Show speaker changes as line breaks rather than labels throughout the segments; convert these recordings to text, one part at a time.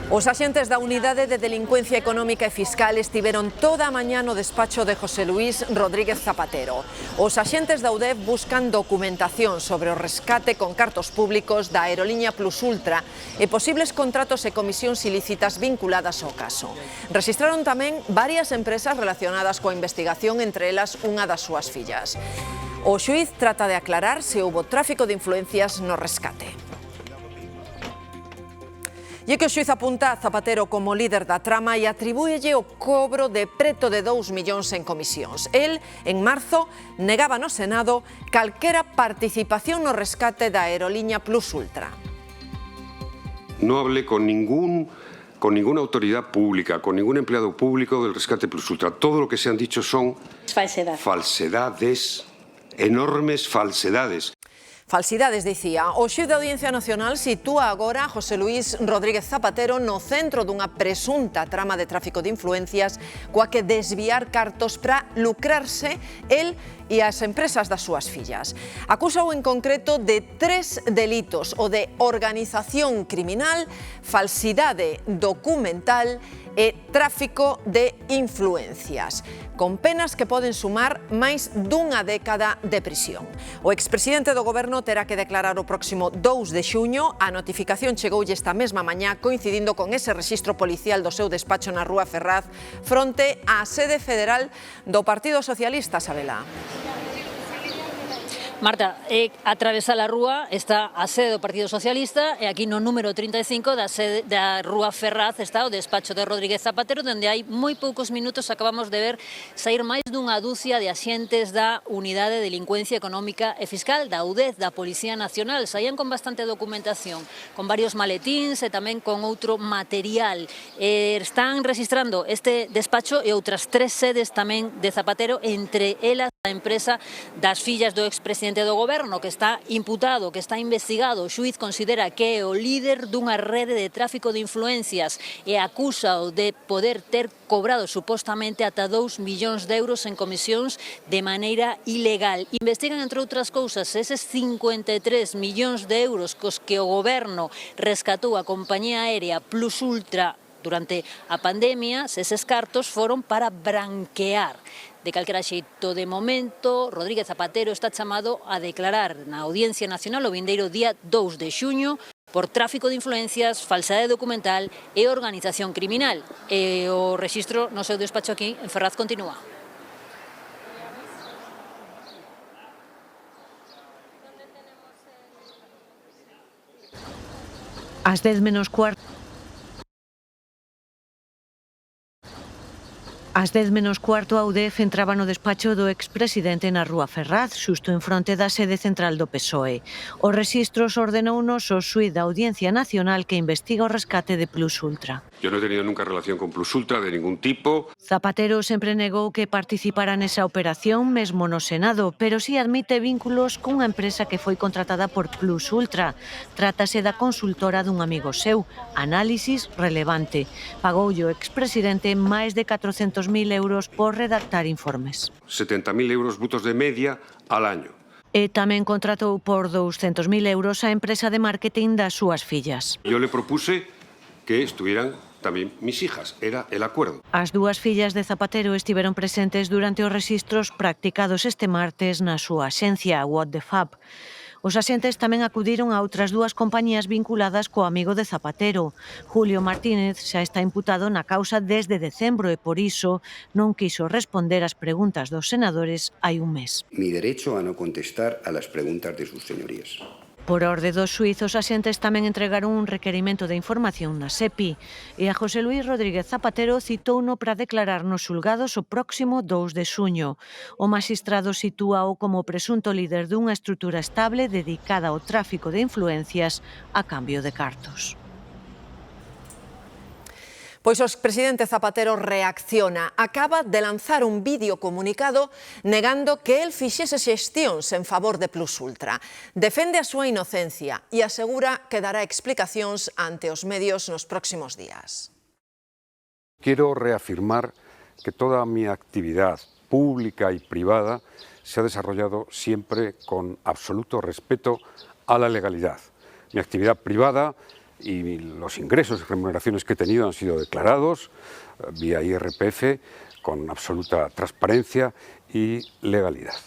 Os axentes da Unidade de Delincuencia Económica e Fiscal estiveron toda a mañá no despacho de José Luís Rodríguez Zapatero. Os axentes da UDEF buscan documentación sobre o rescate con cartos públicos da aeroliña Plus Ultra e posibles contratos e comisións ilícitas vinculadas ao caso. Rexistraron tamén varias empresas relacionadas coa investigación, entre elas unha das súas fillas. O xuíz trata de aclarar se houbo tráfico de influencias no rescate. E que o xuíz apunta a Zapatero como líder da trama e atribúelle o cobro de preto de 2 millóns en comisións. El, en marzo, negaba no Senado calquera participación no rescate da aeroliña Plus Ultra.
No hablé con ninguna autoridad pública, con ningún empleado público del rescate Plus Ultra. Todo lo que se han dicho son falsedades, enormes falsedades.
Falsidades, dicía. O xuíz da Audiencia Nacional sitúa agora a José Luís Rodríguez Zapatero no centro dunha presunta trama de tráfico de influencias coa que desviar cartos para lucrarse el e as empresas das súas fillas. Acúsao en concreto de 3 delitos: o de organización criminal, falsidade documental e tráfico de influencias, con penas que poden sumar máis dunha década de prisión. O expresidente do Goberno terá que declarar o próximo 2 de xuño. A notificación chegoulle esta mesma mañá, coincidindo con ese rexistro policial do seu despacho na Rúa Ferraz, fronte á sede federal do Partido Socialista, Sabela.
Marta, atravesar a rúa está a sede do Partido Socialista e aquí no número 35 da Rúa Ferraz está o despacho de Rodríguez Zapatero, onde hai moi poucos minutos acabamos de ver sair máis dunha dúcia de axentes da Unidade de Delincuencia Económica e Fiscal, da UDEF, da Policía Nacional. Saían con bastante documentación, con varios maletíns e tamén con outro material. Están registrando este despacho e outras 3 sedes tamén de Zapatero, entre elas a empresa das fillas do expresidente do Goberno, que está imputado, que está investigado. O xuíz considera que é o líder dunha rede de tráfico de influencias e acúsao de poder ter cobrado supostamente ata 2 millóns de euros en comisións de maneira ilegal. Investigan, entre outras cousas, eses 53 millóns de euros cos que o Goberno rescatou a compañía aérea Plus Ultra durante a pandemia, se eses cartos foron para branquear. De calquera xeito, de momento, Rodríguez Zapatero está chamado a declarar na Audiencia Nacional o vindeiro día 2 de xuño por tráfico de influencias, falsedade documental e organización criminal. E o rexistro no seu despacho aquí en Ferraz continúa.
Ás 10:15. Ás 10:15 a UDEF entraba no despacho do expresidente na Rúa Ferraz, xusto en fronte da sede central do PSOE. Os rexistros ordenounos o xuíz da Audiencia Nacional que investiga o rescate de Plus Ultra.
Yo no he tenido nunca relación con Plus Ultra de ningún tipo.
Zapatero sempre negou que participara nesa operación, mesmo no Senado, pero si admite vínculos cunha empresa que foi contratada por Plus Ultra. Trátase da consultora dun amigo seu, Análisis Relevante. Pagoulle o expresidente máis de 400.000 euros por redactar informes.
70.000 euros brutos de media al año.
E tamén contratou por 200.000 euros a empresa de marketing das súas fillas.
Yo le propuse que estuvieran tamén mis hijas, era el acuerdo.
As dúas fillas de Zapatero estiveron presentes durante os rexistros practicados este martes na súa axencia, What the Fab. Os axentes tamén acudiron a outras 2 compañías vinculadas co amigo de Zapatero. Julio Martínez xa está imputado na causa desde decembro e por iso non quiso responder ás preguntas dos senadores hai un mes.
Mi derecho a no contestar a las preguntas de sus señorías.
Por orde do xuíz, os axentes tamén entregaron un requerimento de información na SEPI e a José Luís Rodríguez Zapatero citouno para declarar nos xulgados o próximo 2 de xuño. O maxistrado sitúao como presunto líder dunha estrutura estable dedicada ao tráfico de influencias a cambio de cartos.
Pois o expresidente Zapatero reacciona. Acaba de lanzar un vídeo comunicado negando que el fixese xestións en favor de Plus Ultra. Defende a súa inocencia e asegura que dará explicacións ante os medios nos próximos días.
Quiero reafirmar que toda mi actividad pública y privada se ha desarrollado siempre con absoluto respeto a la legalidad. Mi actividad privada y los ingresos y remuneraciones que he tenido han sido declarados vía IRPF con absoluta transparencia y legalidad.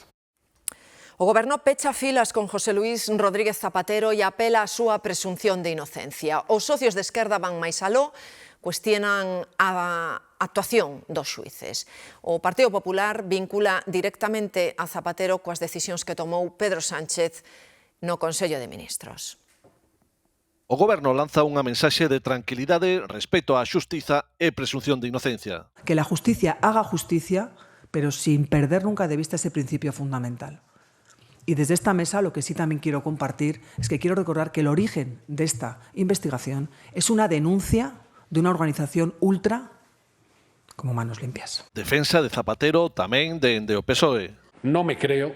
O Goberno pecha filas con José Luís Rodríguez Zapatero e apela a súa presunción de inocencia. Os socios de esquerda van máis aló, cuestionan a actuación dos xuíces. O Partido Popular vincula directamente a Zapatero coas decisións que tomou Pedro Sánchez no Consello de Ministros.
O Goberno lanza unha mensaxe de tranquilidade respecto á xustiza e presunción de inocencia.
Que la justicia haga justicia, pero sin perder nunca de vista ese principio fundamental. Y desde esta mesa lo que sí también quiero compartir es que quiero recordar que el origen de esta investigación es una denuncia de una organización ultra como Manos Limpias.
Defensa de Zapatero tamén dende o PSOE.
No me creo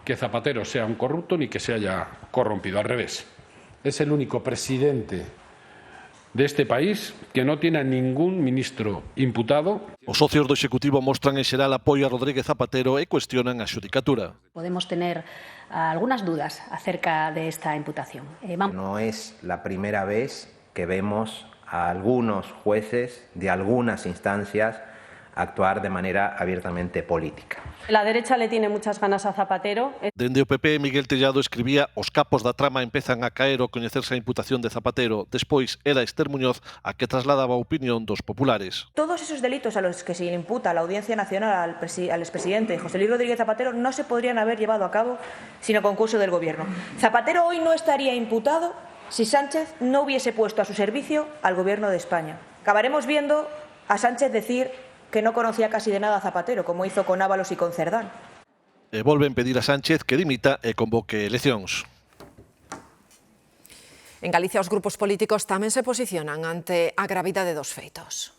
que Zapatero sea un corrupto ni que se haya corrompido, al revés. Es el único presidente de este país que no tiene a ningún ministro imputado.
Os socios do Executivo mostran en xeral apoio a Rodríguez Zapatero e cuestionan a xudicatura.
Podemos tener algunas dudas acerca de esta imputación.
No es la primera vez que vemos a algunos jueces de algunas instancias actuar de manera abiertamente política.
La derecha le tiene muchas ganas a Zapatero.
Dende o PP, Miguel Tellado escribía: os capos da trama empezan a caer ao coñecerse a imputación de Zapatero. Despois era Esther Muñoz a que trasladaba a opinión dos populares.
Todos esos delitos a los que se le imputa la Audiencia Nacional al expresidente José Luis Rodríguez Zapatero no se podrían haber llevado a cabo sin el concurso del Gobierno. Zapatero hoy no estaría imputado si Sánchez no hubiese puesto a su servicio al Gobierno de España. Acabaremos viendo a Sánchez decir que no conocía casi de nada a Zapatero, como hizo con Ábalos y con Cerdán.
E volven pedir a Sánchez que dimita e convoque eleccións.
En Galicia os grupos políticos tamén se posicionan ante a gravidade dos feitos.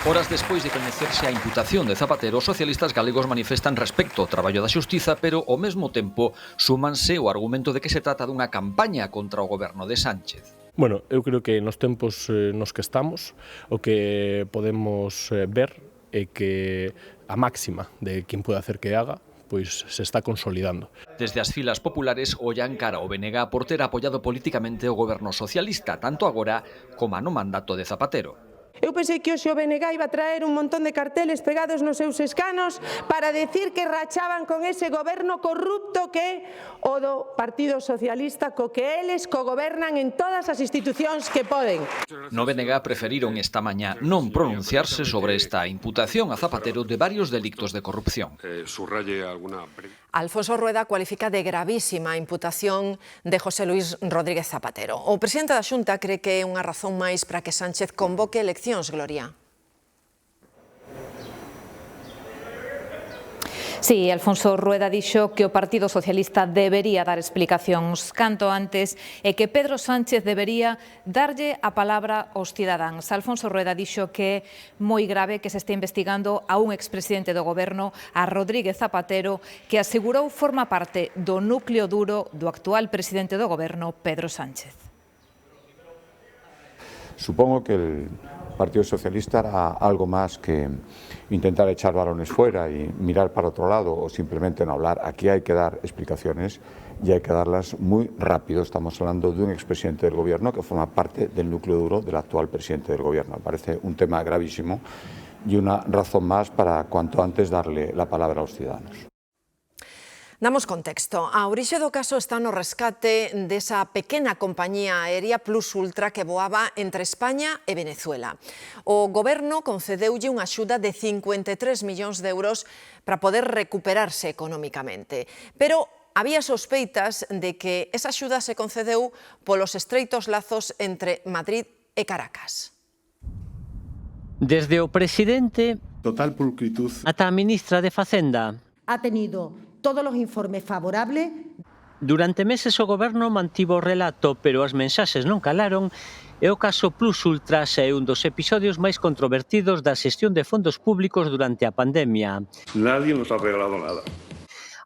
Horas despois de coñecerse a imputación de Zapatero, os socialistas galegos manifestan respecto ao traballo da xustiza, pero ao mesmo tempo súmanse o argumento de que se trata dunha campaña contra o goberno de Sánchez.
Bueno, eu creo que nos tempos nos que estamos, o que podemos ver é que a máxima de quen pode hacer que haga, pois se está consolidando.
Desde as filas populares ollan cara ao BNG por ter apoiado políticamente o goberno socialista, tanto agora como no mandato de Zapatero.
Eu pensei que hoxe o BNG iba a traer un montón de carteles pegados nos seus escanos para decir que rachaban con ese goberno corrupto que o do Partido Socialista, co que eles cogobernan en todas as institucións que poden.
No BNG preferiron esta mañá non pronunciarse sobre esta imputación a Zapatero de varios delictos de corrupción.
Alfonso Rueda cualifica de gravísima a imputación de José Luís Rodríguez Zapatero. O presidente da Xunta cree que é unha razón máis para que Sánchez convoque eleccións, Gloria.
Sí, Alfonso Rueda dixo que o Partido Socialista debería dar explicacións canto antes e que Pedro Sánchez debería darlle a palabra aos cidadáns. Alfonso Rueda dixo que é moi grave que se este investigando a un expresidente do Goberno, a Rodríguez Zapatero, que asegurou forma parte do núcleo duro do actual presidente do Goberno, Pedro Sánchez.
Supongo que el Partido Socialista hará algo más que intentar echar balones fuera y mirar para otro lado o simplemente no hablar. Aquí hay que dar explicaciones y hay que darlas muy rápido. Estamos hablando de un expresidente del Gobierno que forma parte del núcleo duro del actual presidente del Gobierno. Me parece un tema gravísimo y una razón más para cuanto antes darle la palabra a los ciudadanos.
Damos contexto. A orixe do caso está no rescate desa pequena compañía aérea Plus Ultra que voaba entre España e Venezuela. O Goberno concedeulle unha axuda de 53 millóns de euros para poder recuperarse económicamente. Pero había sospeitas de que esa axuda se concedeu polos estreitos lazos entre Madrid e Caracas.
Desde o presidente
total pulcritud
ata a ministra de Facenda.
Ha tenido todos los informes favorables.
Durante meses o Goberno mantivo o relato, pero as mensaxes non calaron e o caso Plus Ultra é un dos episodios máis controvertidos da xestión de fondos públicos durante a pandemia.
Nadie nos ha regalado nada.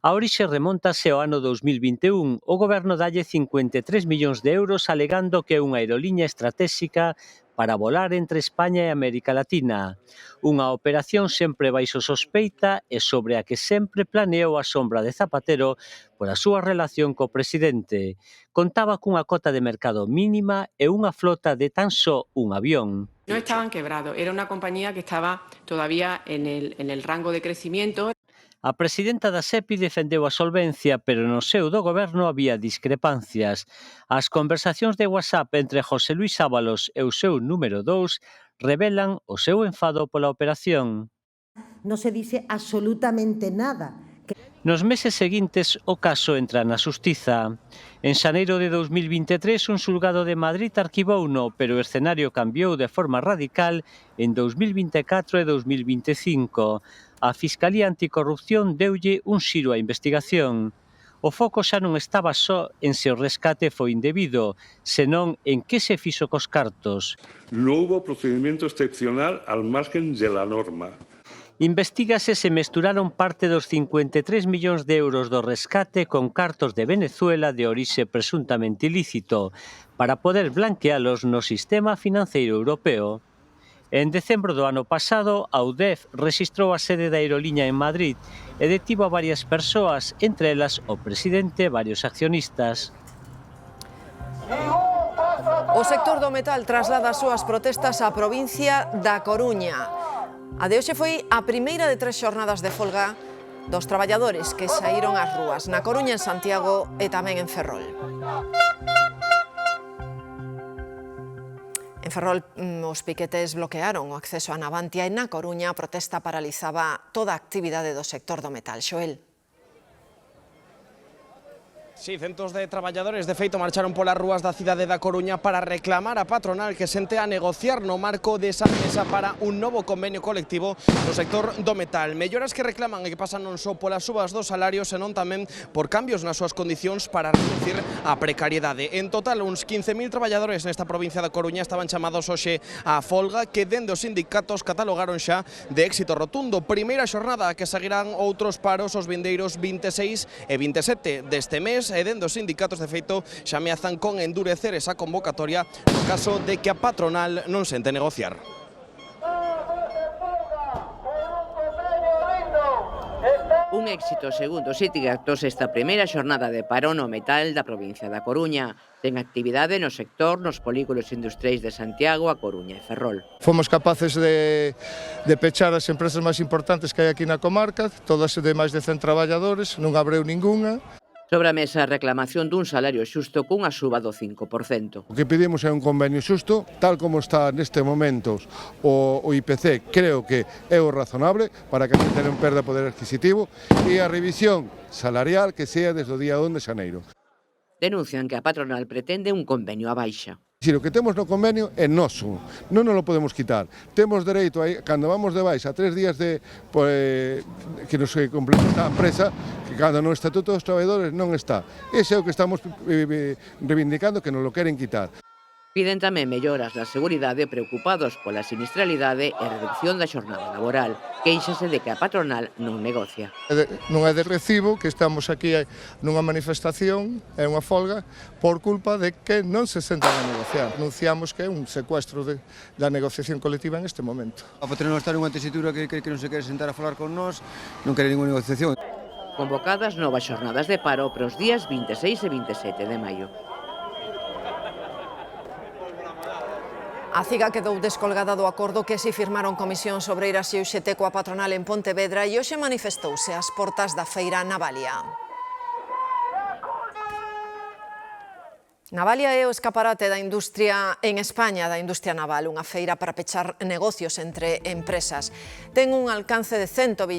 A orixe remóntase ao ano 2021. O goberno dalle 53 millóns de euros alegando que é unha aeroliña estratéxica para volar entre España e América Latina. Unha operación sempre baixo sospeita e sobre a que sempre planeou a sombra de Zapatero pola súa relación co presidente. Contaba cunha cota de mercado mínima e unha flota de tan só un avión.
No estaban quebrados, era una compañía que estaba todavía en el rango de crecimiento.
A presidenta da SEPI defendeu a solvencia, pero no seu do goberno había discrepancias. As conversacións de WhatsApp entre José Luis Ábalos e o seu número 2 revelan o seu enfado pola operación.
No se dice absolutamente nada.
Nos meses seguintes, o caso entra na xustiza. En xaneiro de 2023, un xulgado de Madrid arquivouno, pero o escenario cambiou de forma radical en 2024 e 2025. A Fiscalía Anticorrupción deulle un xiro á investigación. O foco xa non estaba só en se o rescate foi indebido, senón en que se fixo cos cartos.
No hubo procedimiento excepcional al margen de la norma.
Investígase se mesturaron parte dos 53 millóns de euros do rescate con cartos de Venezuela de orixe presuntamente ilícito, para poder blanquealos no sistema financeiro europeo. En decembro do ano pasado, a UDEF rexistrou a sede da aeroliña en Madrid e detivo a varias persoas, entre elas o presidente e varios accionistas.
O sector do metal traslada as súas protestas á provincia da Coruña. A de hoxe foi a primeira de 3 xornadas de folga dos traballadores que saíron ás rúas na Coruña, en Santiago e tamén en Ferrol. En Ferrol, os piquetes bloquearon o acceso a Navantia e na Coruña a protesta paralizaba toda a actividade do sector do metal. Xoel.
Sí, centos de traballadores de feito marcharon polas rúas da cidade da Coruña para reclamar a patronal que sente a negociar no marco desa mesa para un novo convenio colectivo no sector do metal. Melloras que reclaman e que pasan non só polas subas dos salarios, senón tamén por cambios nas súas condicións para reducir a precariedade. En total, uns 15.000 traballadores nesta provincia da Coruña estaban chamados hoxe á folga que dende os sindicatos catalogaron xa de éxito rotundo. Primeira xornada que seguirán outros paros os vindeiros 26 e 27 deste mes, e dende os sindicatos de feito xa ameazan con endurecer esa convocatoria no caso de que a patronal non sente negociar.
Un éxito, segundo os sindicatos, esta primeira xornada de paro no metal da provincia da Coruña. Ten actividade no sector nos polígonos industriais de Santiago, A Coruña e Ferrol.
Fomos capaces de pechar as empresas máis importantes que hai aquí na comarca, todas de máis de 100 traballadores, non abreu ningunha.
Sobre a mesa, a reclamación dun salario xusto cunha suba do 5%.
O que pedimos é un convenio xusto, tal como está neste momento o IPC, creo que é o razonable para que a xente non perda poder adquisitivo, e a revisión salarial que sea desde o día 1 de xaneiro.
Denuncian que a patronal pretende un convenio á baixa.
Si o que temos no convenio é noso, non nos lo podemos quitar. Temos dereito, cando vamos de baixa, 3 días que nos complementa a empresa, que cando no Estatuto dos Traballadores non está. Ese é o que estamos reivindicando, que nos lo queren quitar.
Piden tamén melloras da seguridade, preocupados pola sinistralidade e reducción da xornada laboral. Quéixase de que a patronal non negocia.
Non é de recibo que estamos aquí nunha manifestación, é unha folga, por culpa de que non se sentan a negociar. Anunciamos que é un secuestro da negociación colectiva en este momento.
A patronal está nunha tesitura que non se quere sentar a falar con nós, non quere ninguna negociación.
Convocadas novas xornadas de paro para os días 26 e 27 de maio.
A CIGA quedou descolgada do acordo que se firmaron Comisións Obreiras e UGT coa patronal en Pontevedra e hoxe manifestouse ás portas da feira Navalia. Navalia é o escaparate da industria en España, da industria naval, unha feira para pechar negocios entre empresas. Ten un alcance de 120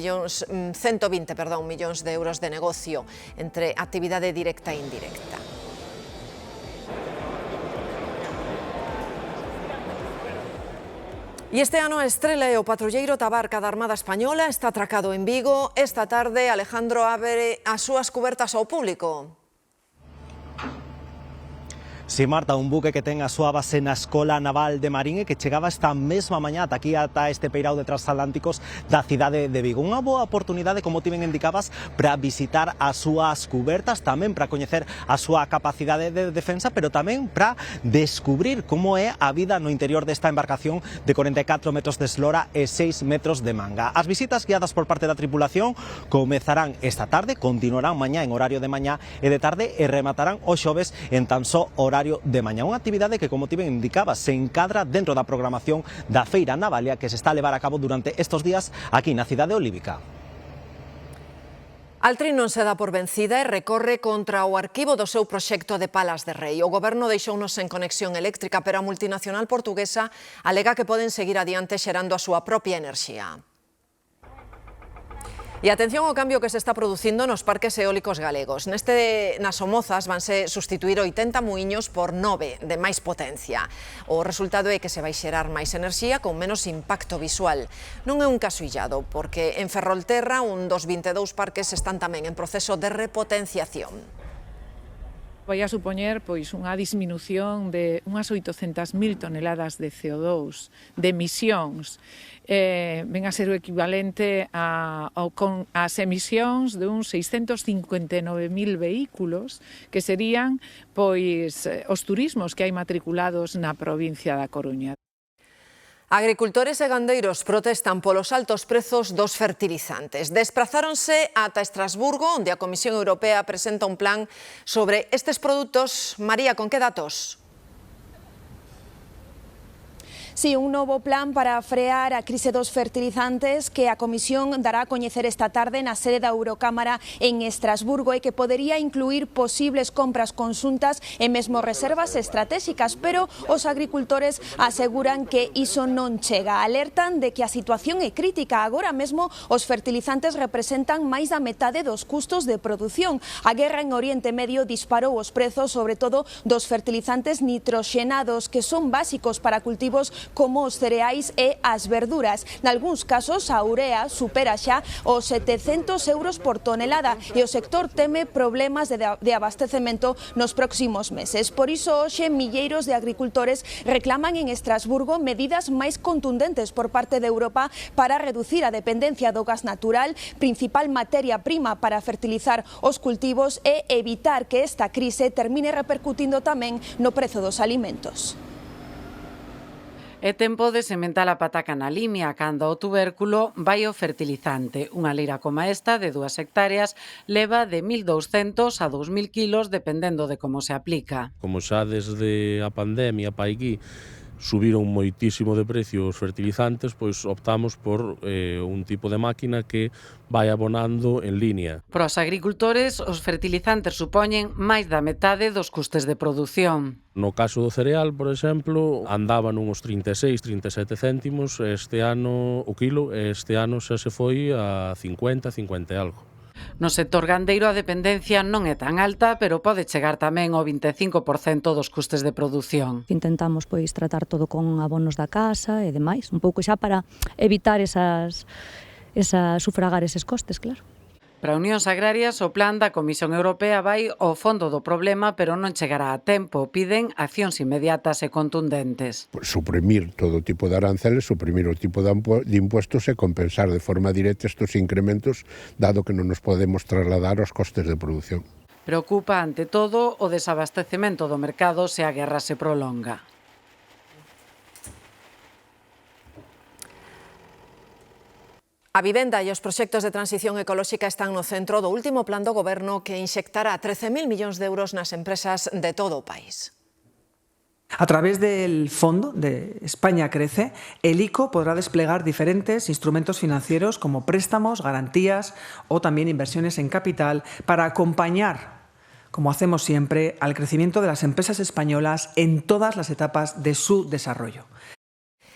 millóns de euros de negocio entre actividade directa e indirecta. E este ano a estrela é o patrulleiro Tabarca da Armada Española, está atracado en Vigo. Esta tarde Alejandro abre as súas cubertas ao público.
Si, Marta, un buque que ten a súa base na Escola Naval de Marín e que chegaba esta mesma mañá ata aquí ata este peirao de transatlánticos da cidade de Vigo. Unha boa oportunidade, como ti ben indicabas, para visitar as súas cubertas, tamén para coñecer a súa capacidade de defensa, pero tamén para descubrir como é a vida no interior desta embarcación de 44 metros de eslora e 6 metros de manga. As visitas guiadas por parte da tripulación comezarán esta tarde, continuarán mañá en horario de mañá e de tarde e rematarán o xoves en tan só horario de mañá. Unha actividade que, como ti ben indicaba, se encadra dentro da programación da Feira Navalia que se está a levar a cabo durante estes días aquí na cidade olívica.
Altri non se dá por vencida e recorre contra o arquivo do seu proxecto de Palas de Rei. O goberno deixounos sen conexión eléctrica, pero a multinacional portuguesa alega que poden seguir adiante xerando a súa propia enerxía. E atención ao cambio que se está producindo nos parques eólicos galegos. Nas Somozas vanse sustituir 80 muiños por 9 de máis potencia. O resultado é que se vai xerar máis enerxía con menos impacto visual. Non é un caso illado, porque en Ferrolterra un dos 22 parques están tamén en proceso de repotenciación.
Vai a supoñer unha disminución de unhas 800.000 toneladas de CO2, de emisións. Ven a ser o equivalente ás emisións de uns 659.000 vehículos que serían os turismos que hai matriculados na provincia da Coruña.
Agricultores e gandeiros protestan polos altos prezos dos fertilizantes. Desprazáronse ata Estrasburgo, onde a Comisión Europea presenta un plan sobre estes produtos. María, con que datos?
Sí, un novo plan para frear a crise dos fertilizantes que a Comisión dará a coñecer esta tarde na sede da Eurocámara en Estrasburgo e que podería incluir posibles compras conxuntas e mesmo reservas estratégicas, pero os agricultores aseguran que iso non chega. Alertan de que a situación é crítica. Agora mesmo os fertilizantes representan máis da metade dos custos de produción. A guerra en Oriente Medio disparou os prezos, sobre todo dos fertilizantes nitroxenados, que son básicos para cultivos como os cereais e as verduras. Nalgúns casos, a urea supera xa os 700 euros por tonelada e o sector teme problemas de abastecemento nos próximos meses. Por iso, hoxe, milleiros de agricultores reclaman en Estrasburgo medidas máis contundentes por parte de Europa para reducir a dependencia do gas natural, principal materia prima para fertilizar os cultivos, e evitar que esta crise termine repercutindo tamén no prezo dos alimentos.
É tempo de sementar a pataca na limia, cando o tubérculo vai o fertilizante. Unha leira como esta, de 2 hectáreas, leva de 1.200 a 2.000 kilos, dependendo de como se aplica.
Como xa desde a pandemia pa aquí subiron moitísimo de precio os fertilizantes, pois optamos por un tipo de máquina que vai abonando en línea.
Para os agricultores, os fertilizantes supoñen máis da metade dos custes de produción.
No caso do cereal, por exemplo, andaban uns 36-37 céntimos este ano o kilo, e este ano xa se foi a 50 e algo.
No sector gandeiro a dependencia non é tan alta, pero pode chegar tamén ao 25% dos custes de produción.
Intentamos tratar todo con abonos da casa e demais, un pouco xa para evitar sufragar eses costes, claro.
Para Unións Agrarias, o plan da Comisión Europea vai ao fondo do problema, pero non chegará a tempo. Piden accións inmediatas e contundentes.
Suprimir todo tipo de aranceles, suprimir o tipo de impuestos e compensar de forma directa estos incrementos, dado que non nos podemos trasladar aos costes de produción.
Preocupa, ante todo, o desabastecemento do mercado se a guerra se prolonga.
A vivenda e os proxectos de transición ecolóxica están no centro do último plan do goberno que inxectará 13.000 millóns de euros nas empresas de todo o país.
A través del fondo de España Crece, el ICO podrá desplegar diferentes instrumentos financieros como préstamos, garantías o también inversiones en capital para acompañar, como hacemos siempre, al crecimiento de las empresas españolas en todas las etapas de su desarrollo.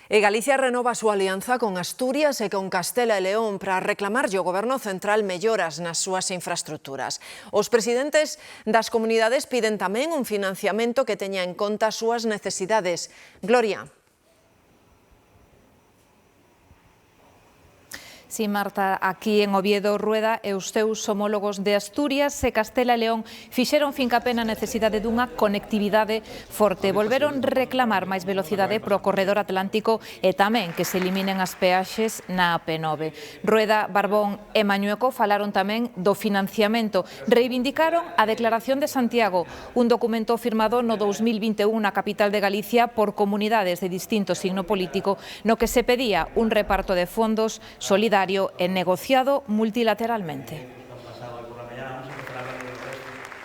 E Galicia renova a súa alianza con Asturias e con Castela e León para reclamarlle ao Goberno central melloras nas súas infraestructuras. Os presidentes das comunidades piden tamén un financiamento que teña en conta as súas necesidades. Gloria.
Sí, Marta, aquí en Oviedo, Rueda e os seus homólogos de Asturias e Castela e León fixeron fincapé na necesidade dunha conectividade forte. Volveron reclamar máis velocidade pro corredor atlántico e tamén que se eliminen as peaxes na AP9. Rueda, Barbón e Mañueco falaron tamén do financiamento. Reivindicaron a Declaración de Santiago, un documento firmado no 2021 na capital de Galicia por comunidades de distinto signo político, no que se pedía un reparto de fondos solidario e negociado multilateralmente.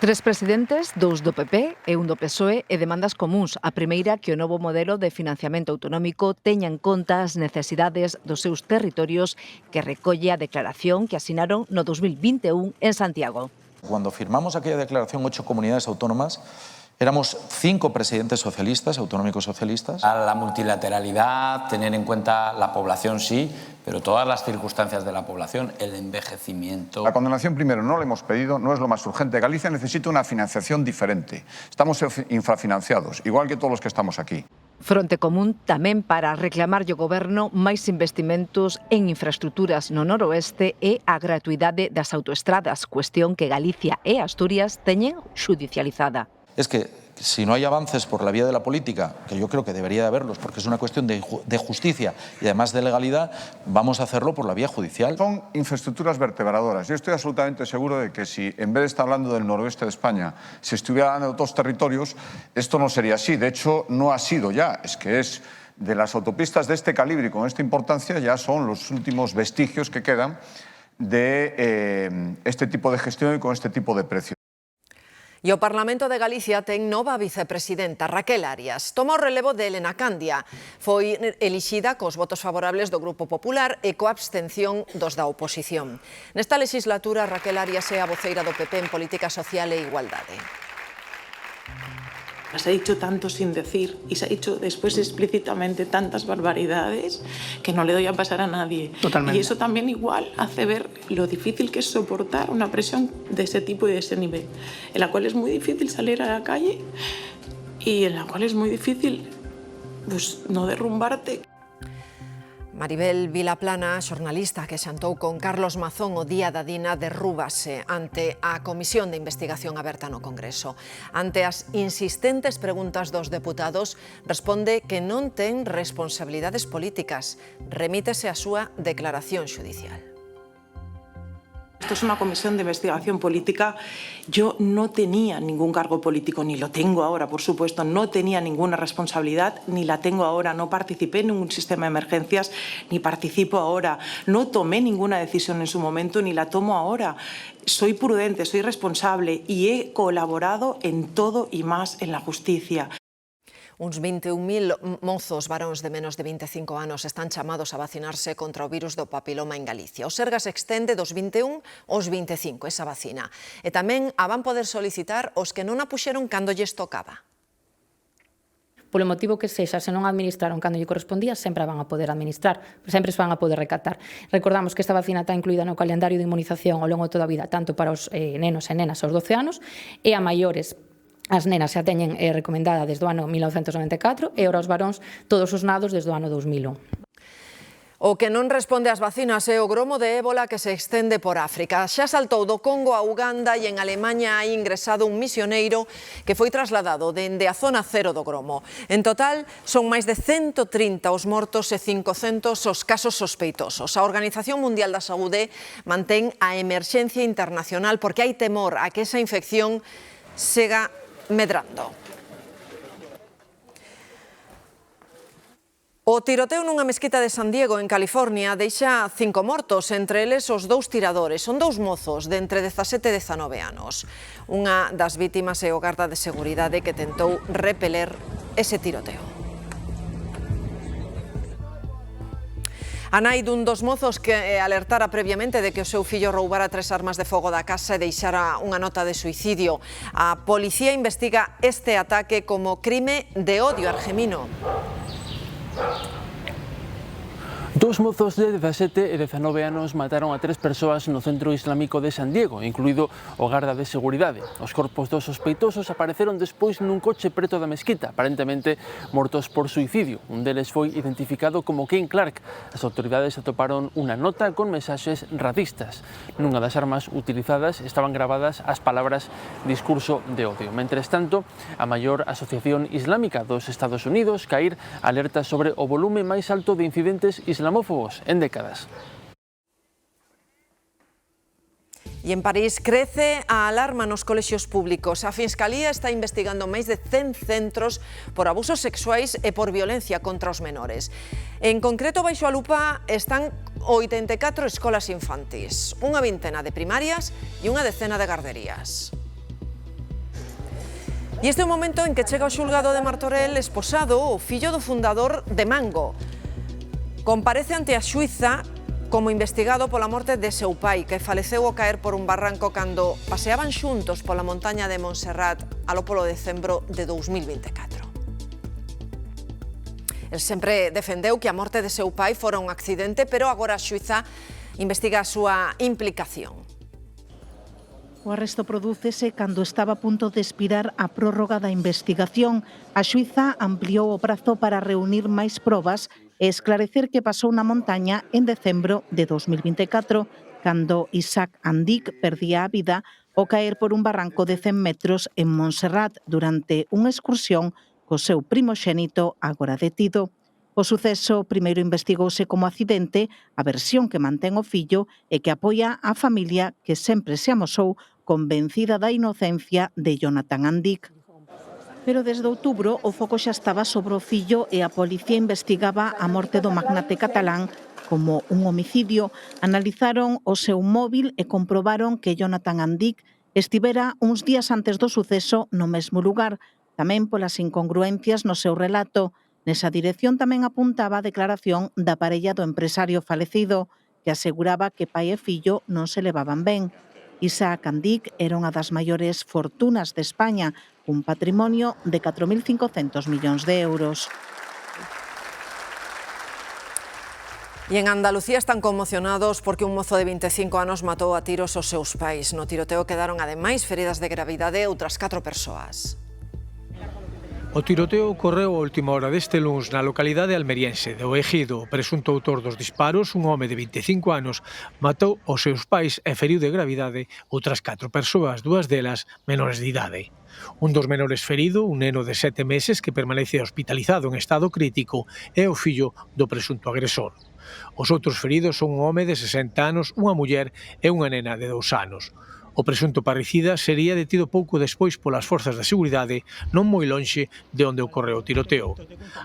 Tres presidentes, dous do PP e un do PSOE, e demandas comúns. A primeira, que o novo modelo de financiamento autonómico teña en conta as necesidades dos seus territorios, que recolle a declaración que asinaron no 2021 en Santiago.
Cuando firmamos aquella declaración, 8 comunidades autónomas, éramos 5 presidentes socialistas, autonómicos socialistas.
A la multilateralidad, tener en cuenta la población sí, pero todas las circunstancias de la población, el envejecimiento.
La condonación primero no la hemos pedido, no es lo más urgente. Galicia necesita una financiación diferente. Estamos infrafinanciados, igual que todos los que estamos aquí.
Fronte común tamén para reclamar ao Goberno máis investimentos en infraestructuras no noroeste e a gratuidade das autoestradas, cuestión que Galicia e Asturias teñen judicializada.
Es que si no hay avances por la vía de la política, que yo creo que debería de haberlos, porque es una cuestión de justicia y además de legalidad, vamos a hacerlo por la vía judicial.
Son infraestructuras vertebradoras. Yo estoy absolutamente seguro de que si en vez de estar hablando del noroeste de España, se estuviera hablando de otros territorios, esto no sería así. De hecho, no ha sido ya. Es que es de las autopistas de este calibre y con esta importancia, ya son los últimos vestigios que quedan de este tipo de gestión y con este tipo de precios.
E o Parlamento de Galicia ten nova vicepresidenta, Raquel Arias. Toma o relevo de Elena Candia. Foi elixida cos votos favorables do Grupo Popular e coa abstención dos da oposición. Nesta legislatura, Raquel Arias é a voceira do PP en Política Social e Igualdade.
Se ha dicho tanto sin decir y se ha dicho después explícitamente tantas barbaridades que no le doy a pasar a nadie.
Totalmente.
Y eso también igual hace ver lo difícil que es soportar una presión de ese tipo y de ese nivel, en la cual es muy difícil salir a la calle y en la cual es muy difícil pues, no derrumbarte.
Maribel Vilaplana, xornalista que xantou con Carlos Mazón o día da Dina, derrúbase ante a Comisión de Investigación aberta no Congreso. Ante as insistentes preguntas dos deputados, responde que non ten responsabilidades políticas. Remítese a súa declaración xudicial.
Esto es una comisión de investigación política. Yo no tenía ningún cargo político, ni lo tengo ahora, por supuesto. No tenía ninguna responsabilidad, ni la tengo ahora. No participé en ningún sistema de emergencias, ni participo ahora. No tomé ninguna decisión en su momento, ni la tomo ahora. Soy prudente, soy responsable y he colaborado en todo y más en la justicia.
Uns 21.000 mozos varóns de menos de 25 anos están chamados a vacinarse contra o virus do papiloma en Galicia. O Sergas extende dos 21 aos 25 esa vacina. E tamén a van poder solicitar os que non a puxeron cando lles tocaba.
Polo motivo que sexa, se non administraron cando lle correspondía, sempre a van a poder administrar, sempre se van a poder recatar. Recordamos que esta vacina está incluída no calendario de inmunización ao longo de toda a vida, tanto para os nenos e nenas aos 12 anos e a maiores. As nenas xa teñen recomendada desde o ano 1994 e ora os varóns todos os nados desde o ano 2001.
O que non responde ás vacinas é o gromo de ébola que se extende por África. Xa saltou do Congo a Uganda e en Alemanha hai ingresado un misioneiro que foi trasladado dende a zona cero do gromo. En total, son máis de 130 os mortos e 500 os casos sospeitosos. A Organización Mundial da Saúde mantén a emerxencia internacional porque hai temor a que esa infección siga medrando. O tiroteo nunha mesquita de San Diego, en California, deixa 5 mortos, entre eles os 2 tiradores. Son 2 mozos de entre 17 e 19 anos. Unha das vítimas é o garda de seguridade que tentou repeler ese tiroteo. A nai dun dos mozos que alertara previamente de que o seu fillo roubara 3 armas de fogo da casa e deixara unha nota de suicidio. A policía investiga este ataque como crime de odio argemino.
Dos mozos de 17 e 19 anos mataron a 3 persoas no centro islámico de San Diego, incluído o garda de seguridade. Os corpos dos sospeitosos apareceron despois nun coche preto da mesquita, aparentemente mortos por suicidio. Un deles foi identificado como Kane Clark. As autoridades atoparon unha nota con mensaxes racistas. Nunha das armas utilizadas estaban gravadas as palabras discurso de odio. Mentres tanto, a maior asociación islámica dos Estados Unidos, CAIR, alerta sobre o volume máis alto de incidentes islamófobos en décadas.
E en París crece a alarma nos colexios públicos. A Fiscalía está investigando máis de 100 centros por abusos sexuais e por violencia contra os menores. En concreto, baixo a lupa están 84 escolas infantís, unha vintena de primarias e unha decena de garderías. E este é o momento en que chega ao xulgado de Martorell esposado o fillo do fundador de Mango. Comparece ante a xuíza como investigado pola morte de seu pai, que faleceu ao caer por un barranco cando paseaban xuntos pola montaña de Montserrat aló polo decembro de 2024. El sempre defendeu que a morte de seu pai fora un accidente, pero agora a xuíza investiga a súa implicación.
O arresto prodúcese cando estaba a punto de expirar a prórroga da investigación. A xuíza ampliou o prazo para reunir máis probas e esclarecer que pasou na montaña en decembro de 2024, cando Isaac Andic perdía a vida ao caer por un barranco de 100 metros en Montserrat durante unha excursión co seu primoxénito agora detido. O suceso primeiro investigouse como accidente, a versión que mantén o fillo e que apoia a familia que sempre se amosou convencida da inocencia de Jonathan Andic. Pero desde outubro o foco xa estaba sobre o fillo e a policía investigaba a morte do magnate catalán como un homicidio. Analizaron o seu móvil e comprobaron que Jonathan Andic estivera uns días antes do suceso no mesmo lugar, tamén polas incongruencias no seu relato. Nesa dirección tamén apuntaba a declaración da parella do empresario falecido, que aseguraba que pai e fillo non se levaban ben. Isaac Andic era unha das maiores fortunas de España, un patrimonio de 4.500 millóns de euros.
E en Andalucía están conmocionados porque un mozo de 25 anos matou a tiros os seus pais. No tiroteo quedaron ademais feridas de gravidade outras 4 persoas.
O tiroteo ocorreu a última hora deste luns na localidade almeriense de O Ejido. O presunto autor dos disparos, un home de 25 anos, matou os seus pais e feriu de gravidade outras 4 persoas, 2 delas menores de idade. Un dos menores ferido, un neno de 7 meses que permanece hospitalizado en estado crítico, é o fillo do presunto agresor. Os outros feridos son un home de 60 anos, unha muller e unha nena de 2 anos. O presunto parricida sería detido pouco despois polas forzas de seguridade non moi lonxe de onde ocorreu o tiroteo.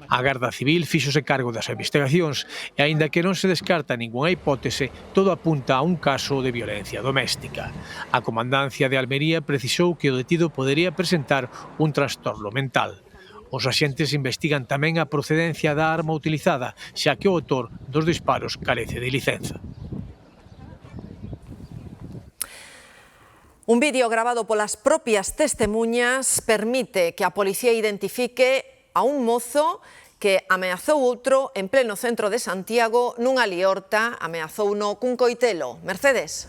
A Garda Civil fíxose cargo das investigacións e, aínda que non se descarta ningunha hipótese, todo apunta a un caso de violencia doméstica. A Comandancia de Almería precisou que o detido podería presentar un trastorno mental. Os axentes investigan tamén a procedencia da arma utilizada, xa que o autor dos disparos carece de licenza.
Un vídeo grabado polas propias testemuñas permite que a policía identifique a un mozo que ameazou outro en pleno centro de Santiago nunha liorta, ameazouno cun coitelo. Mercedes.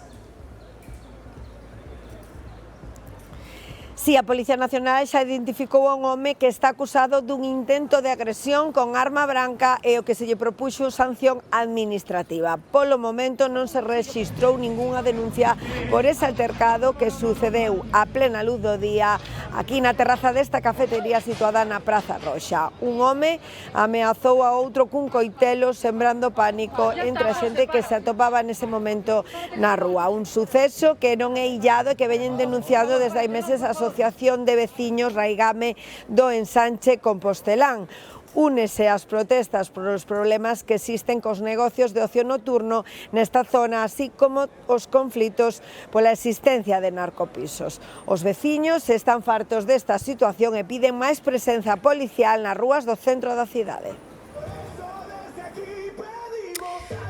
Si, a Policía Nacional xa identificou a un home que está acusado dun intento de agresión con arma branca e o que se lle propuxo sanción administrativa. Polo momento non se rexistrou ningunha denuncia por ese altercado que sucedeu a plena luz do día aquí na terraza desta cafetería situada na Praza Roxa. Un home ameazou a outro cun coitelo sembrando pánico entre a xente que se atopaba nese momento na rúa. Un suceso que non é illado e que veñen denunciando desde hai meses a Asociación de Veciños Raigame do Ensanche Compostelán. Únese ás protestas por os problemas que existen cos negocios de ocio nocturno nesta zona, así como os conflitos pola existencia de narcopisos. Os veciños están fartos desta situación e piden máis presenza policial nas rúas do centro da cidade.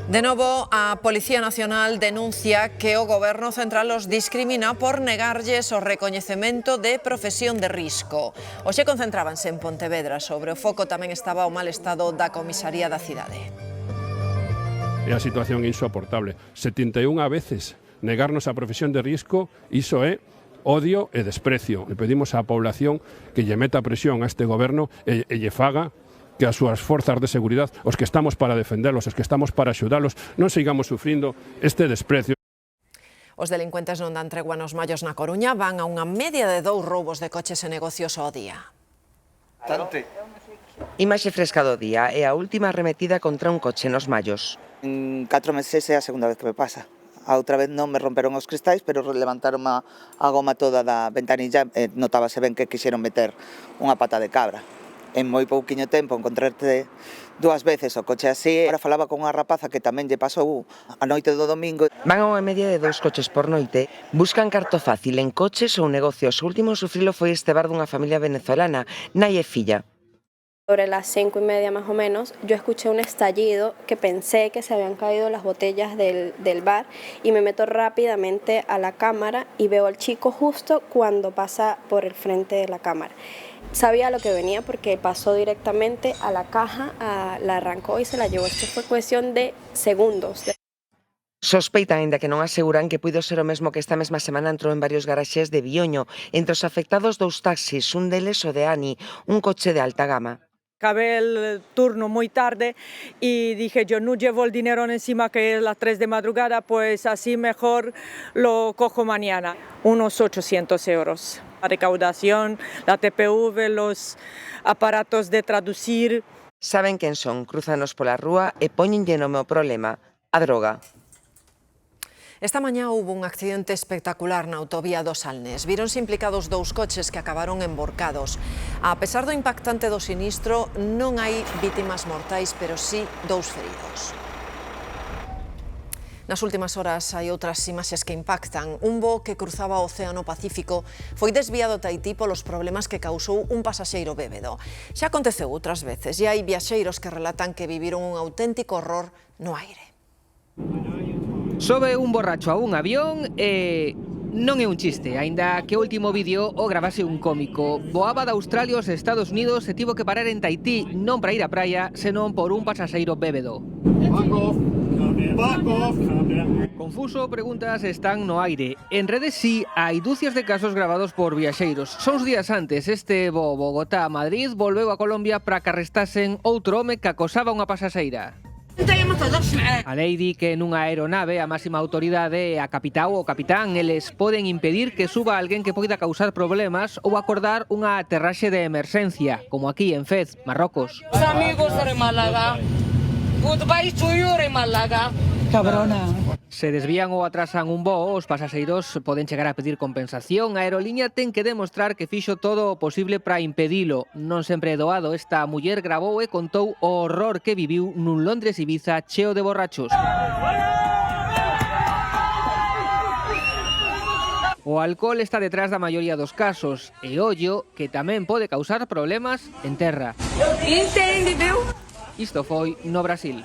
De novo, a Policía Nacional denuncia que o Goberno Central os discrimina por negarlles o recoñecemento de profesión de risco. Hoxe concentrábanse en Pontevedra. Sobre o foco tamén estaba o mal estado da comisaría da cidade.
e a situación é insoportable. 71 veces negarnos a profesión de risco, iso é odio e desprecio. Le pedimos á población que lle meta presión a este goberno e lle faga que as súas forzas de seguridade, os que estamos para defenderlos, os que estamos para axudalos, non sigamos sufrindo este desprecio.
Os delincuentes non dan tregua nos mallos na Coruña, van a unha media de 2 roubos de coches e negocios ao día.
Imaxe fresca do día é a última arremetida contra un coche nos mallos.
En 4 meses é a segunda vez que me pasa. A outra vez non me romperon os cristais, pero levantaron a goma toda da ventanilla e notábase ben que quixeron meter unha pata de cabra. En moi pouquiño tempo encontrarte 2 veces o coche así. Ahora falaba con unha rapaza que tamén lle pasou a noite do domingo.
Van a unha media de 2 coches por noite, buscan carto fácil en coches ou negocios. O último sufrilo foi este bar dunha familia venezolana, nai e filla.
Sobre las 5:30 más o menos, yo escuché un estallido que pensé que se habían caído las botellas del bar y me meto rápidamente a la cámara y veo al chico justo cuando pasa por el frente de la cámara. Sabía lo que venía porque pasó directamente a la caja, la arrancó y se la llevó. Esto fue cuestión de segundos.
Sospeitan, aínda que non aseguran, que puido ser o mesmo que esta mesma semana entrou en varios garaxes de Vioño. Entre os afectados 2 taxis, un deles o de Ani, un coche de alta gama.
Acabé el turno muy tarde y dije, yo no llevo el dinero encima que es las 3 de madrugada, pues así mejor lo cojo mañana. Unos 800 euros. La recaudación, la TPV, los aparatos de traducir.
Saben quen son, cruzanos pola rúa e poñenlle nome ao problema, a droga.
Esta mañá hubo un accidente espectacular na autovía do Salnés. Víronse implicados 2 coches que acabaron emborcados. A pesar do impactante do sinistro, non hai vítimas mortais, pero sí 2 feridos. Nas últimas horas hai outras imaxes que impactan. Un voo que cruzaba o Océano Pacífico foi desviado a Tahití polos problemas que causou un pasaxeiro bébedo. Xa aconteceu outras veces e hai viaxeiros que relatan que viviron un auténtico horror no aire.
Sobe un borracho a un avión e non é un chiste, aínda que o último vídeo o gravase un cómico. Voaba de Australia aos Estados Unidos e tivo que parar en Tahití, non para ir á praia, senón por un pasaxeiro bébedo. Confuso, preguntas están no aire. En redes sí, hai dúcias de casos gravados por viaxeiros. Son uns días antes, este voo Bogotá a Madrid volveu a Colombia para que arrestasen outro home que acosaba unha pasaxeira. A lei di que nunha aeronave a máxima autoridade é a capitán ou o capitán. Eles poden impedir que suba alguén que poida causar problemas ou acordar unha aterraxe de emerxencia, como aquí en Fez, Marrocos.
Os amigos de Málaga. Goodbye to you, Málaga. Cabrona.
Se desvían ou atrasan un voo, os pasaxeiros poden chegar a pedir compensación. A aerolínea ten que demostrar que fixo todo o posible para impedilo. Non sempre é doado. Esta muller gravou e contou o horror que viviu nun Londres Ibiza cheo de borrachos. O alcohol está detrás da maioría dos casos e ollo que tamén pode causar problemas en terra. Isto foi no Brasil.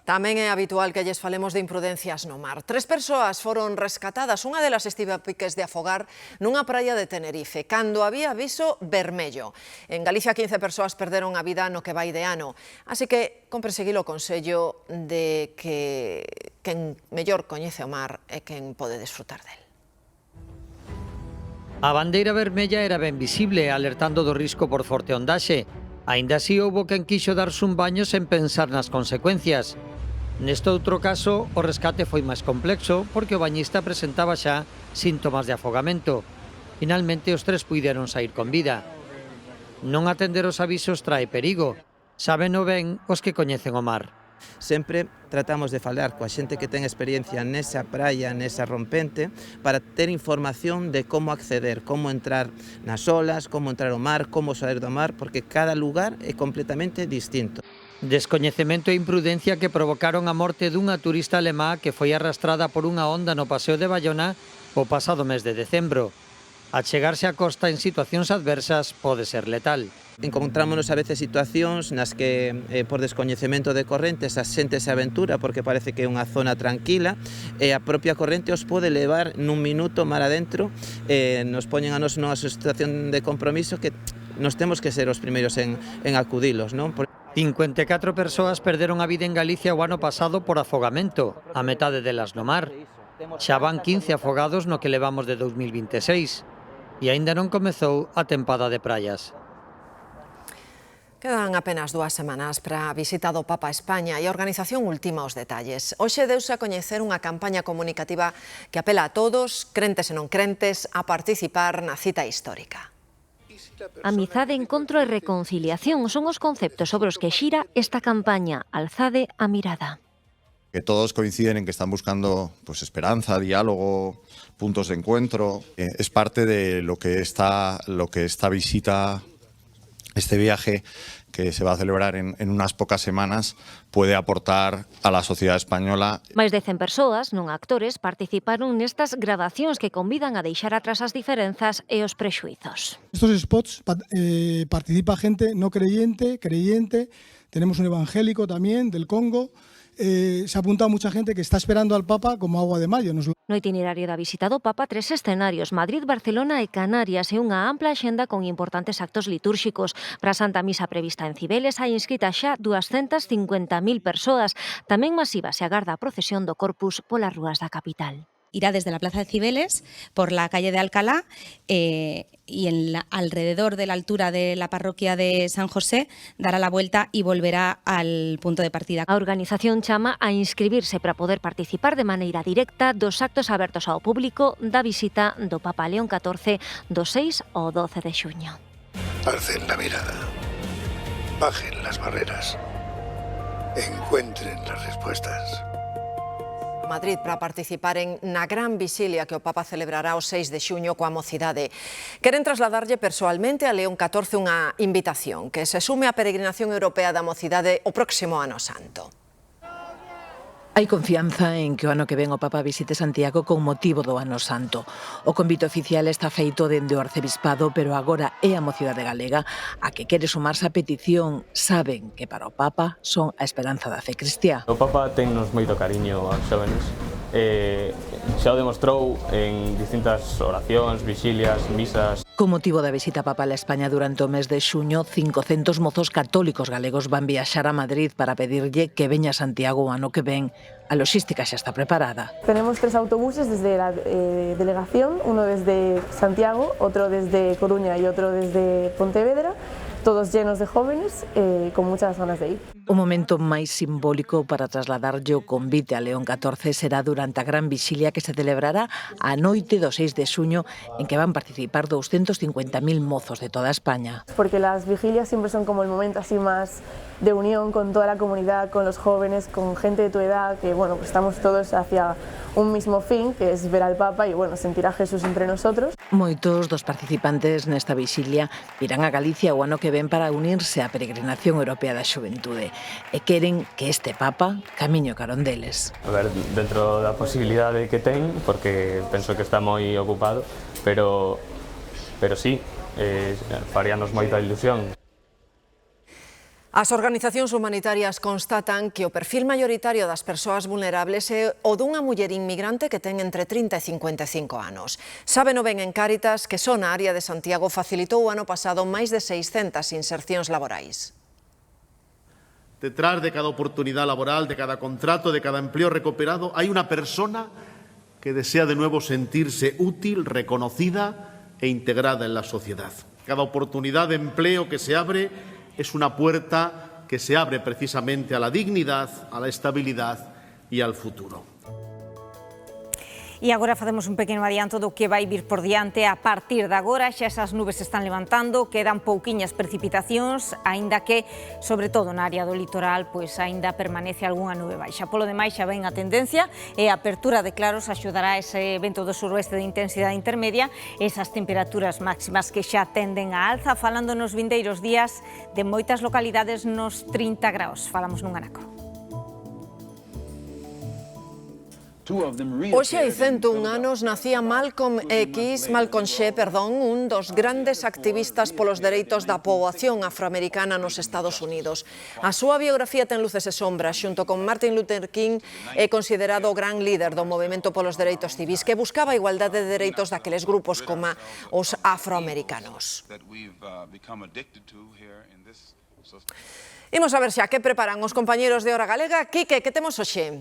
Tamén é habitual que lles falemos de imprudencias no mar. 3 persoas foron rescatadas, unha delas estive a piques de afogar nunha praia de Tenerife, cando había aviso vermello. En Galicia 15 persoas perderon a vida no que vai de ano, así que compre seguir o consello de que quen mellor coñece o mar é quen pode desfrutar del.
A bandeira vermella era ben visible, alertando do risco por forte ondaxe. Aínda así houbo quen quixo darse un baño sen pensar nas consecuencias. Neste outro caso, o rescate foi máis complexo porque o bañista presentaba xa síntomas de afogamento. Finalmente, os 3 puideron saír con vida. Non atender os avisos trae perigo. Sábeno ben os que coñecen o mar.
Sempre tratamos de falar coa xente que ten experiencia nesa praia, nesa rompente, para ter información de como acceder, como entrar nas olas, como entrar ao mar, como sair do mar, porque cada lugar é completamente distinto.
Descoñecemento e imprudencia que provocaron a morte dunha turista alemá que foi arrastrada por unha onda no Paseo de Bayona o pasado mes de decembro. Achegarse á costa en situacións adversas pode ser letal.
Encontrámonos a veces situacións nas que por descoñecemento de correntes a xente se aventura porque parece que é unha zona tranquila e a propia corrente os pode levar nun minuto mar adentro, nos poñen a nos nunha situación de compromiso que nos temos que ser os primeiros en acudilos, non?
54 persoas perderon a vida en Galicia o ano pasado por afogamento, a metade delas no mar. Xa van 15 afogados no que levamos de 2026 e aínda non comezou a tempada de praias.
Quedan apenas 2 semanas para a visita do Papa a España e a organización ultima os detalles. Hoxe deuse a coñecer unha campaña comunicativa que apela a todos, crentes e non crentes, a participar na cita histórica.
Amizade, encontro e reconciliación son os conceptos sobre os que xira esta campaña. Alzade a mirada.
Que todos coinciden en que están buscando pues, esperanza, diálogo, puntos de encuentro. Es parte de lo que esta visita, este viaje que se va a celebrar en unas pocas semanas, puede aportar a la sociedad española.
Máis de 100 persoas, non actores, participaron nestas grabacións que convidan a deixar atrás as diferenzas e os prexuizos.
Estos spots participa gente no creyente, tenemos un evangélico también del Congo. Se ha apuntado mucha gente que está esperando al Papa como agua de mayo.
No itinerario da visita do Papa, 3 escenarios, Madrid, Barcelona e Canarias, e unha ampla axenda con importantes actos litúrxicos. Para a Santa Misa prevista en Cibeles hai inscrita xa 250.000 persoas. Tamén masiva se agarda a procesión do Corpus polas rúas da capital.
Irá desde la plaza de Cibeles por la calle de Alcalá y alrededor de la altura de la parroquia de San José dará la vuelta y volverá al punto de partida.
A organización chama a inscribirse para poder participar de maneira directa dos actos abertos ao público da visita do Papa León XIV do 6 ao 12 de xuño.
Alcen la mirada, bajen las barreras, encuentren las respuestas.
Madrid para participar na gran visilia que o Papa celebrará o 6 de xuño coa mocidade. Queren trasladarlle persoalmente a León XIV unha invitación que se sume á peregrinación europea da mocidade o próximo ano santo.
Hai confianza en que o ano que ven o Papa visite Santiago con motivo do Ano Santo. O convite oficial está feito dende o Arcebispado, pero agora é a mocidade galega a que quere sumarse á petición. Saben que para o Papa son a esperanza da fe cristiá.
O Papa tennos moito cariño aos xóvenes. Xa o demostrou en distintas oracións, vigilias, misas.
Con motivo da visita papal a España durante o mes de xuño, 500 mozos católicos galegos van viaxar a Madrid para pedirlle que veña a Santiago o ano que ven. A logística xa está preparada.
Tenemos 3 autobuses desde la delegación, uno desde Santiago, otro desde Coruña y otro desde Pontevedra, todos llenos de jóvenes con muchas ganas de ir.
O momento máis simbólico para trasladarlle o convite a León XIV será durante a gran vixilia que se celebrará a noite do 6 de xuño, en que van participar 250.000 mozos de toda España.
Porque las vigilias siempre son como el momento así más de unión con toda la comunidad, con los jóvenes, con gente de tu edad, que bueno, pues estamos todos hacia un mismo fin, que es ver al Papa y bueno, sentir a Jesús entre nosotros.
Moitos dos participantes nesta vixilia irán a Galicia o ano que ven para unirse á peregrinación europea da xuventude e queren que este Papa camiño carón deles.
A ver, dentro da posibilidade que ten, porque penso que está moi ocupado, pero sí, faríanos moita ilusión.
As organizacións humanitarias constatan que o perfil maioritario das persoas vulnerables é o dunha muller inmigrante que ten entre 30 e 55 anos. Sábeno ben en Cáritas que só na área de Santiago facilitou o ano pasado máis de 600 insercións laborais.
Detrás de cada oportunidad laboral, de cada contrato, de cada empleo recuperado, hay una persona que desea de nuevo sentirse útil, reconocida e integrada en la sociedad. Cada oportunidad de empleo que se abre es una puerta que se abre precisamente a la dignidad, a la estabilidad y al futuro.
E agora facemos un pequeno adianto do que vai vir por diante a partir de agora. Xa esas nubes se están levantando, quedan pouquiñas precipitacións, aínda que, sobre todo na área do litoral, pois aínda permanece algunha nube baixa. Polo demais xa ven a tendencia e a apertura de claros axudará ese vento do suroeste de intensidade intermedia, esas temperaturas máximas que xa tenden a alza, falando nos vindeiros días de moitas localidades nos 30 graus. Falamos nun anaco.
Hoxe hai 101 anos nacía Malcolm Xe, un dos grandes activistas polos dereitos da poboación afroamericana nos Estados Unidos. A súa biografía ten luces e sombras. Xunto con Martin Luther King é considerado o gran líder do movemento polos dereitos civís que buscaba a igualdade de dereitos daqueles grupos como os afroamericanos. Imos a ver xa que preparan os compañeros de Hora Galega. Quique, que temos hoxe?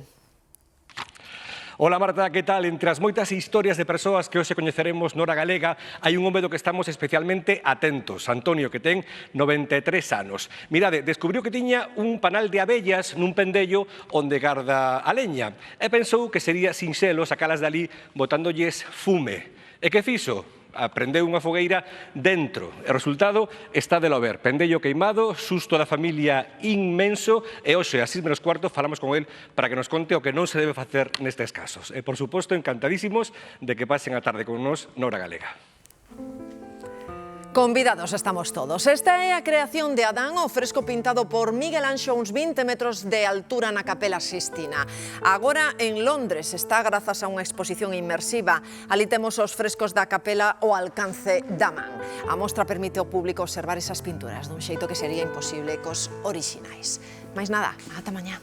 Hola Marta, que tal? Entre as moitas historias de persoas que hoxe coñeceremos na Hora Galega hai un home do que estamos especialmente atentos, Antonio, que ten 93 anos. Mirade, descubriu que tiña un panal de abellas nun pendello onde garda a leña e pensou que sería sinxelo sacalas dali botándolles fume. E que fixo? Aprendeu unha fogueira dentro. O resultado está de lo ver. Pendello queimado, susto da familia inmenso e hoxe, a 6:15, falamos con el para que nos conte o que non se debe facer nestes casos. E, por suposto, encantadísimos de que pasen a tarde con nos na Hora Galega.
Convidados estamos todos. Esta é a creación de Adán, o fresco pintado por Miguel Anxo a uns 20 metros de altura na Capela Sistina. Agora en Londres está grazas a unha exposición inmersiva. Ali temos os frescos da capela ao alcance da man. A mostra permite ao público observar esas pinturas dun xeito que sería imposible cos orixinais. Mais nada, ata mañá.